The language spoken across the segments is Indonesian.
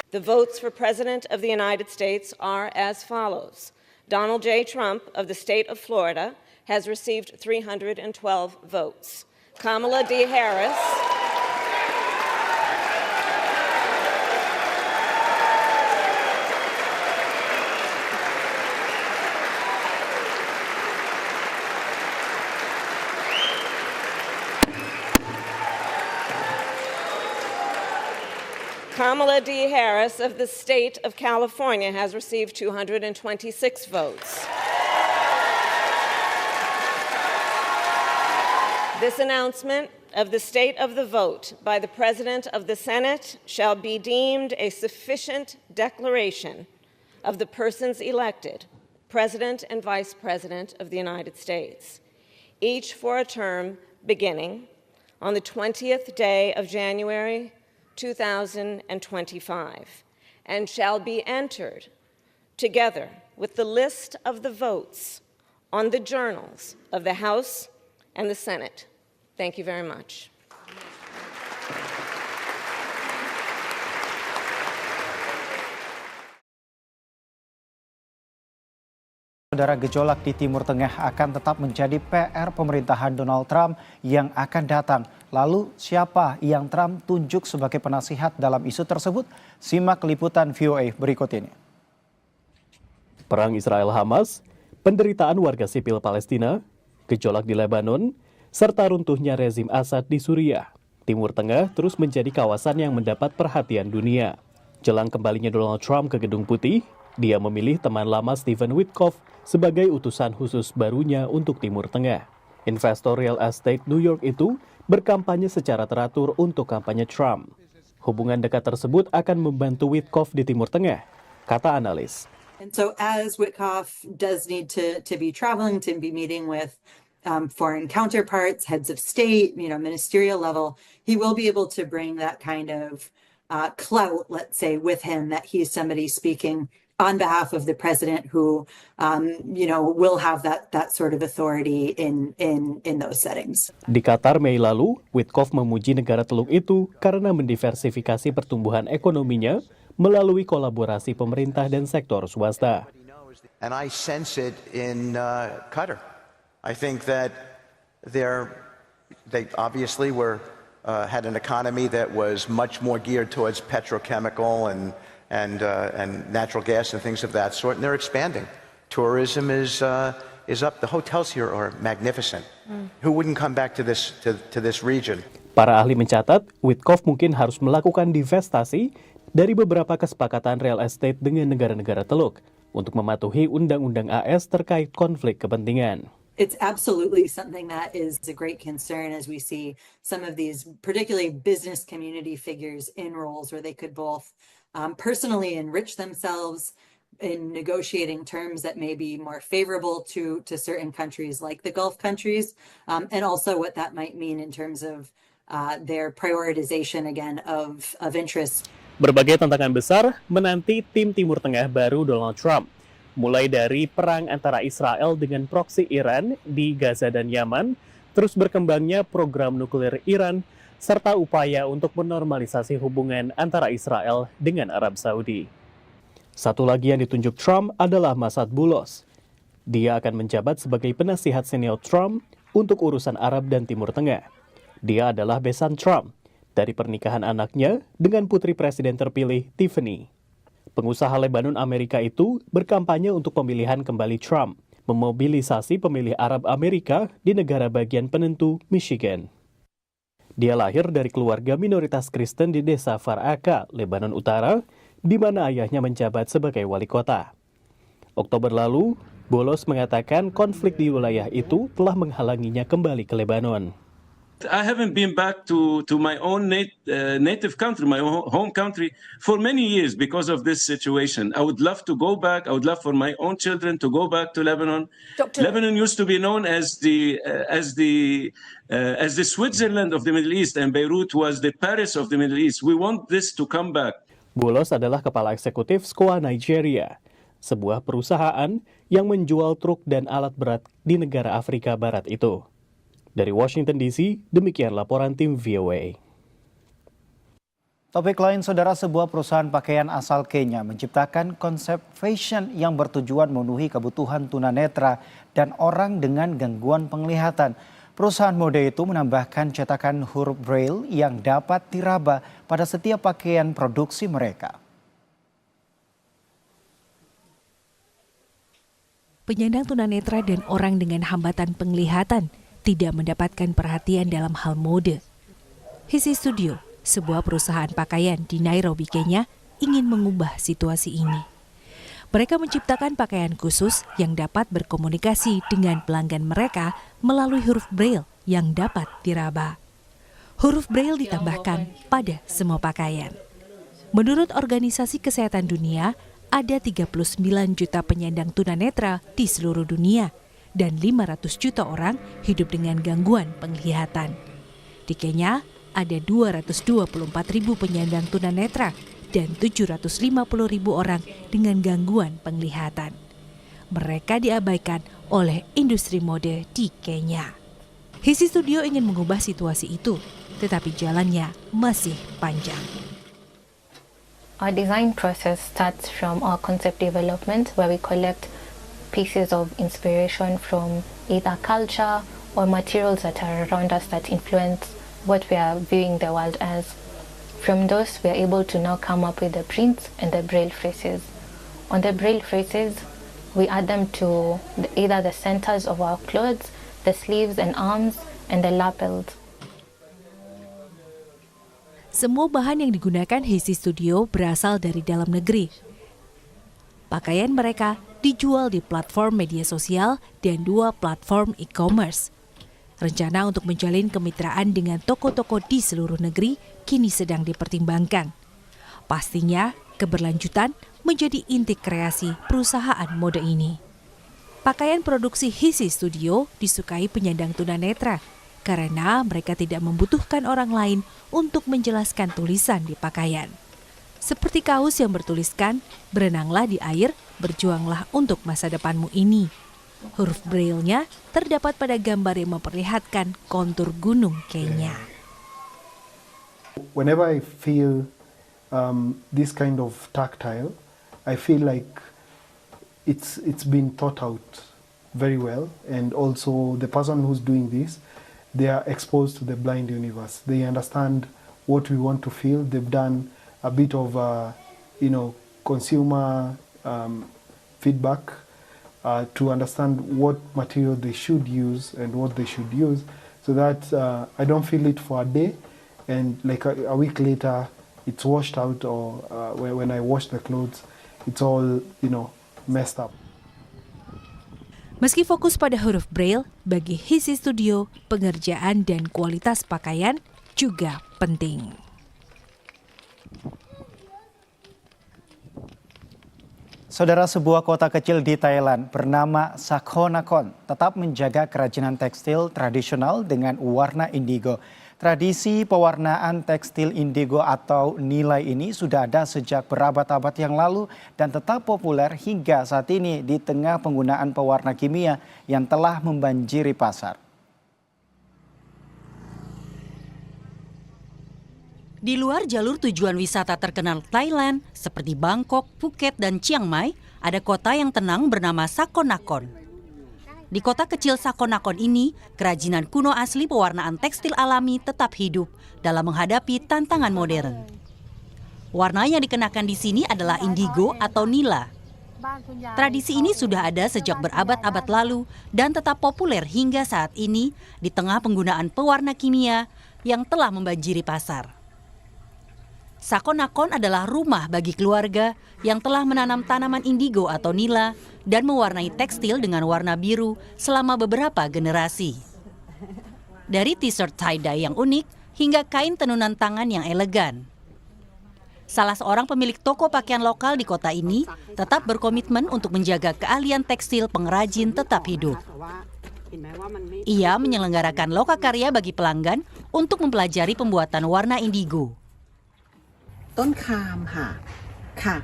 The votes for President of the United States are as follows. Donald J. Trump of the state of Florida has received 312 votes. Kamala D. Harris Kamala D. Harris of the state of California has received 226 votes. This announcement of the state of the vote by the President of the Senate shall be deemed a sufficient declaration of the persons elected President and Vice President of the United States, each for a term beginning on the 20th day of January 2025, and shall be entered together with the list of the votes on the journals of the House and the Senate. Thank you very much. Saudara, gejolak di Timur Tengah akan tetap menjadi PR pemerintahan Donald Trump yang akan datang. Lalu siapa yang Trump tunjuk sebagai penasihat dalam isu tersebut? Simak liputan VOA berikut ini. Perang Israel-Hamas, penderitaan warga sipil Palestina, gejolak di Lebanon, serta runtuhnya rezim Assad di Suriah. Timur Tengah terus menjadi kawasan yang mendapat perhatian dunia. Jelang kembalinya Donald Trump ke Gedung Putih, dia memilih teman lama Stephen Witkoff sebagai utusan khusus barunya untuk Timur Tengah. Investor real estate New York itu berkampanye secara teratur untuk kampanye Trump. Hubungan dekat tersebut akan membantu Witkoff di Timur Tengah, kata analis. And so as Witkoff does need to be traveling, to be meeting with foreign counterparts, heads of state, ministerial level, he will be able to bring that kind of clout, let's say, with him, that he's somebody speaking on behalf of the president who, will have that sort of authority in those settings. Di Qatar Mei lalu, Witkoff memuji negara teluk itu karena mendiversifikasi pertumbuhan ekonominya melalui kolaborasi pemerintah dan sektor swasta. And I sense it in Qatar. I think that they obviously had an economy that was much more geared towards petrochemical and natural gas and things of that sort, and they're expanding. Tourism is up. The hotels here are magnificent. Who wouldn't come back to this region? Para ahli mencatat, Witkoff mungkin harus melakukan divestasi dari beberapa kesepakatan real estate dengan negara-negara teluk untuk mematuhi undang-undang AS terkait konflik kepentingan. It's absolutely something that is a great concern as we see some of these particularly business community figures in roles where they could both personally enrich themselves in negotiating terms that may be more favorable to certain countries like the Gulf countries, and also what that might mean in terms of their prioritization again of interests. Berbagai tantangan besar menanti tim Timur Tengah baru Donald Trump, mulai dari perang antara Israel dengan proksi Iran di Gaza dan Yaman, terus berkembangnya program nuklir Iran, serta upaya untuk menormalisasi hubungan antara Israel dengan Arab Saudi. Satu lagi yang ditunjuk Trump adalah Massad Boulos. Dia akan menjabat sebagai penasihat senior Trump untuk urusan Arab dan Timur Tengah. Dia adalah besan Trump dari pernikahan anaknya dengan putri presiden terpilih Tiffany. Pengusaha Lebanon Amerika itu berkampanye untuk pemilihan kembali Trump, memobilisasi pemilih Arab Amerika di negara bagian penentu Michigan. Dia lahir dari keluarga minoritas Kristen di desa Far Aka, Lebanon Utara, di mana ayahnya menjabat sebagai wali kota. Oktober lalu, Boulos mengatakan konflik di wilayah itu telah menghalanginya kembali ke Lebanon. I haven't been back to my own native country, my home country, for many years because of this situation. I would love to go back. I would love for my own children to go back to Lebanon. Lebanon used to be known as the Switzerland of the Middle East, and Beirut was the Paris of the Middle East. We want this to come back. Boulos adalah kepala eksekutif SCOA Nigeria, sebuah perusahaan yang menjual truk dan alat berat di negara Afrika Barat itu. Dari Washington DC, demikian laporan tim VOA. Topik lain, saudara, sebuah perusahaan pakaian asal Kenya menciptakan konsep fashion yang bertujuan memenuhi kebutuhan tunanetra dan orang dengan gangguan penglihatan. Perusahaan mode itu menambahkan cetakan huruf Braille yang dapat diraba pada setiap pakaian produksi mereka. Penyandang tunanetra dan orang dengan hambatan penglihatan tidak mendapatkan perhatian dalam hal mode. Hisi Studio, sebuah perusahaan pakaian di Nairobi, Kenya, ingin mengubah situasi ini. Mereka menciptakan pakaian khusus yang dapat berkomunikasi dengan pelanggan mereka melalui huruf Braille yang dapat diraba. Huruf Braille ditambahkan pada semua pakaian. Menurut Organisasi Kesehatan Dunia, ada 39 juta penyandang tunanetra di seluruh dunia dan 500 juta orang hidup dengan gangguan penglihatan. Di Kenya, ada 224 ribu penyandang tunanetra dan 750 ribu orang dengan gangguan penglihatan. Mereka diabaikan oleh industri mode di Kenya. Hisi Studio ingin mengubah situasi itu, tetapi jalannya masih panjang. Our design process starts from our concept development, where we collect pieces of inspiration from either culture or materials that are around us that influence what we are viewing the world as. From those, we are able to now come up with the prints and the Braille phrases. On the Braille phrases, we add them to either the centers of our clothes, the sleeves and arms, and the lapels. Semua bahan yang digunakan Hisi Studio berasal dari dalam negeri. Pakaian mereka dijual di platform media sosial dan 2 platform e-commerce. Rencana untuk menjalin kemitraan dengan toko-toko di seluruh negeri kini sedang dipertimbangkan. Pastinya, keberlanjutan menjadi inti kreasi perusahaan mode ini. Pakaian produksi Hisi Studio disukai penyandang tunanetra karena mereka tidak membutuhkan orang lain untuk menjelaskan tulisan di pakaian. Seperti kaos yang bertuliskan, "Berenanglah di air, berjuanglah untuk masa depanmu ini." Huruf Braille-nya terdapat pada gambar yang memperlihatkan kontur gunung Kenya. Whenever I feel this kind of tactile, I feel like it's been thought out very well, and also the person who's doing this, they are exposed to the blind universe. They understand what we want to feel. They've done a bit of consumer feedback to understand what material they should use and what they should use, so that I don't feel it for a day, and like a week later it's washed out, or when I wash the clothes it's all messed up. Meski fokus pada huruf Braille, bagi Hisi Studio, pengerjaan dan kualitas pakaian juga penting. Saudara, sebuah kota kecil di Thailand bernama Sakonnakhon tetap menjaga kerajinan tekstil tradisional dengan warna indigo. Tradisi pewarnaan tekstil indigo atau nilai ini sudah ada sejak berabad-abad yang lalu dan tetap populer hingga saat ini di tengah penggunaan pewarna kimia yang telah membanjiri pasar. Di luar jalur tujuan wisata terkenal Thailand seperti Bangkok, Phuket, dan Chiang Mai, ada kota yang tenang bernama Sakonnakhon. Di kota kecil Sakonnakhon ini, kerajinan kuno asli pewarnaan tekstil alami tetap hidup dalam menghadapi tantangan modern. Warna yang dikenakan di sini adalah indigo atau nila. Tradisi ini sudah ada sejak berabad-abad lalu dan tetap populer hingga saat ini di tengah penggunaan pewarna kimia yang telah membanjiri pasar. Sakonnakhon adalah rumah bagi keluarga yang telah menanam tanaman indigo atau nila dan mewarnai tekstil dengan warna biru selama beberapa generasi. Dari t-shirt tie-dye yang unik hingga kain tenunan tangan yang elegan. Salah seorang pemilik toko pakaian lokal di kota ini tetap berkomitmen untuk menjaga keahlian tekstil pengrajin tetap hidup. Ia menyelenggarakan lokakarya bagi pelanggan untuk mempelajari pembuatan warna indigo. ต้นคามค่ะ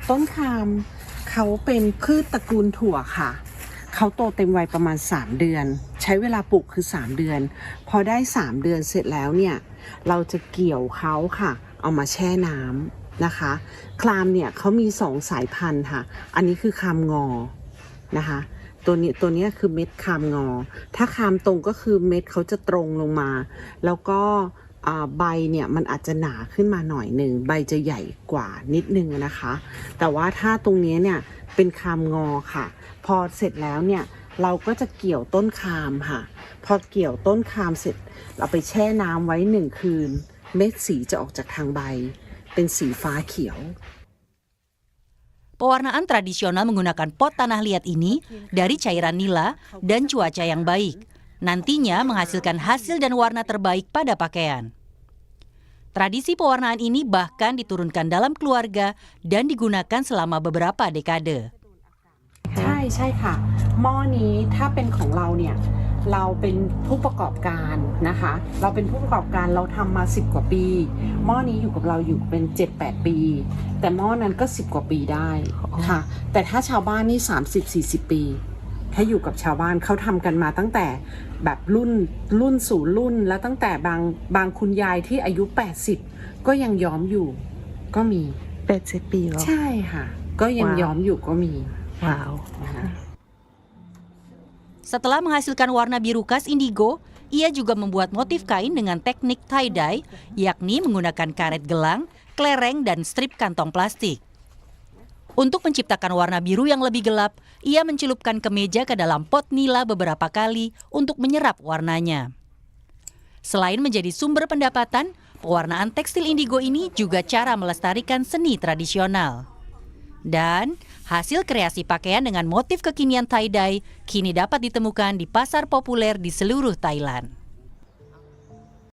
ต้นคามเขาเป็นพืชตระกูลถั่วค่ะเขาโตเต็มวัยประมาณ3เดือนใช้เวลาปลูกคือ3เดือนพอได้3เดือนเสร็จแล้วเนี่ยเราจะเกี่ยวเขาค่ะ เอามาแช่น้ำนะคะคลามเนี่ยเขามี2 สายพันธุ์ค่ะอันนี้คือคลามงอนะคะตัวนี้คือเม็ดคลามงอถ้าคลามตรงก็คือเม็ดเขาจะตรงลงมาแล้วก็ใบเนี่ยมันอาจจะหนาขึ้นมาหน่อยหนึ่งใบจะใหญ่กว่านิดนึงนะคะแต่ว่าถ้าตรงนี้เนี่ยเป็นคลามงอค่ะพอเสร็จแล้วเนี่ยเราก็จะเกี่ยวต้นคลามค่ะพอเกี่ยวต้นคลามเสร็จเราไปแช่น้ำไว้1 คืนเม็ดสีจะออกจากทางใบเป็นสีฟ้าเขียว Pewarnaan tradisional menggunakan pot tanah liat ini dari cairan nila dan cuaca yang baik. Nantinya menghasilkan hasil dan warna terbaik pada pakaian. Tradisi pewarnaan ini bahkan diturunkan dalam keluarga dan digunakan selama beberapa dekade. ใช่ค่ะหม้อนี้ถ้าเป็นของเราเนี่ยเราเป็นผู้ประกอบการนะคะเราเป็นผู้ประกอบการเราทำมา10 กว่าปีหม้อนี้อยู่กับเราอยู่เป็น 7-8 ปีแต่หม้อนั้นก็10 กว่าปีได้ค่ะแต่ถ้าชาวบ้านนี่30-40 ปีถ้าอยู่กับชาวบ้านเขาทำกันมาตั้งแต่แบบรุ่นสู่รุ่นแล้วตั้งแต่บางคุณยายที่อายุ80ก็ยังย้อมอยู่ก็มี80 ปีแล้ว ใช่ค่ะก็ยังย้อมอยู่ก็มี Wow. Setelah menghasilkan warna biru khas indigo, ia juga membuat motif kain dengan teknik tie-dye, yakni menggunakan karet gelang, kelereng, dan strip kantong plastik. Untuk menciptakan warna biru yang lebih gelap, ia mencelupkan kemeja ke dalam pot nila beberapa kali untuk menyerap warnanya. Selain menjadi sumber pendapatan, pewarnaan tekstil indigo ini juga cara melestarikan seni tradisional. Dan hasil kreasi pakaian dengan motif kekinian tie-dye kini dapat ditemukan di pasar populer di seluruh Thailand.